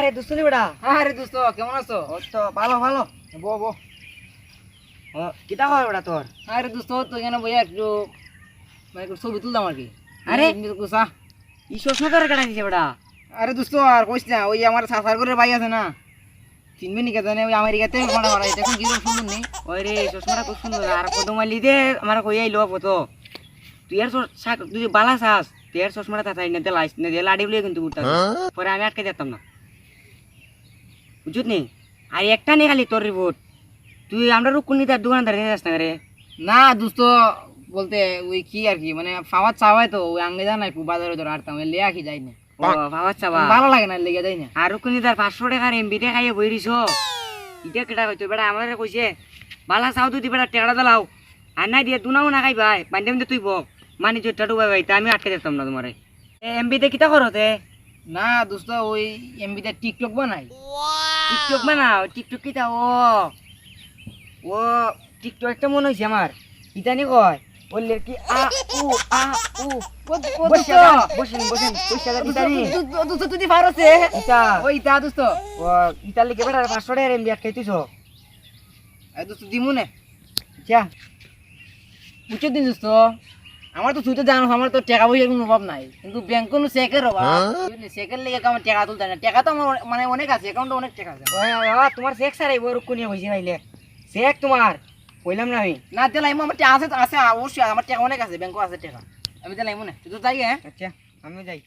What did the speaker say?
আরে দোস্ত নি বেটা। আরে দোস্ত কেমন আছো? ও তো ভালো ভালো। বো বো। ও কিটা হয় বেটা তোর? আরে দোস্ত তো এখানে বইয়া একটু মানে একটু ছবি তুললাম আর কি। আরে? কুসা। ই চশমা তোর কেটা দিছে বেটা? আরে দোস্ত আর কইস না, ওই আমার সাসার করে ভাই আছে না, চিনবি নি কে জানে, ওই আমেরিকাতে মারা মারা এটা এখন কি সুন্দর নেই। ওই রে চশমাটা খুব সুন্দর আর কত মাইলি দে আমার কই আইলো কত। তুই আর তুই বালা চাস তুই আর চশমাটা তাতাই না দে লাইস না দে লাডি বলে কিন্তু উঠতা পরে আমি আটকে যেতাম না বুঝুত নি। আর একটা নেই খালি তোর রিপোর্ট তুই আমরা রুকুনি তার দোকানদার নিয়ে যাস না রে। না দোস্ত বলতে ওই কি আর কি মানে ফাওয়াত চাওয়াই তো ওই আঙ্গে জানা একটু বাজারে ধরে আটতাম লিয়া কি যাই না, ও বাবা চাবা ভালো লাগে না লেগে যাই না। আর রুকুনি তার 500 টাকার এমবিতে খাইয়ে বই দিছ ইটা কেটা কইতো বেটা আমাদের কইছে বালা চাও তুই বেটা টেড়া দালাও আর নাই দিয়ে দুনাও না খাই ভাই বান্ধে বান্ধে তুই বক মানে জোরটা ডুবাই ভাই তা আমি আটকে যেতাম না তোমারে এমবিতে কিতা করতে। না দোস্ত ওই এমবিতে টিকটক বানাই। টিকটক বানাও টিকটক কিতা ও টিকটক একটা মনে হয়েছে আমার ইতানি কয় বললে কি আ উ বসেন বসেন বসেন পয়সা ইতানি দোস্ত তুই পারছে ইতা ওই তা দোস্ত ও ইতালি কে বেটা 500 টাকার এমবি আটকাইতিছো এই দোস্ত দিমু নে যা বুঝছো দিন দোস্ত, আমার তো তুই তো জানো আমার তো টাকা পয়সার কোনো অভাব নাই, কিন্তু ব্যাংক কোনো চেকের অভাব, চেকের লেগে আমার টাকা তুলতে না, টাকা তো আমার মানে অনেক আছে, অ্যাকাউন্টে অনেক টাকা আছে। তোমার চেক সারাই বড় কোনিয়া হইছে নাইলে চেক তোমার কইলাম না আমি না দিলাম আমার টাকা আছে, তো আছে অবশ্যই আমার টাকা অনেক আছে, ব্যাংকও আছে টাকা, আমি দিলাম না তুই তো যাই। হ্যাঁ আচ্ছা আমিও যাই।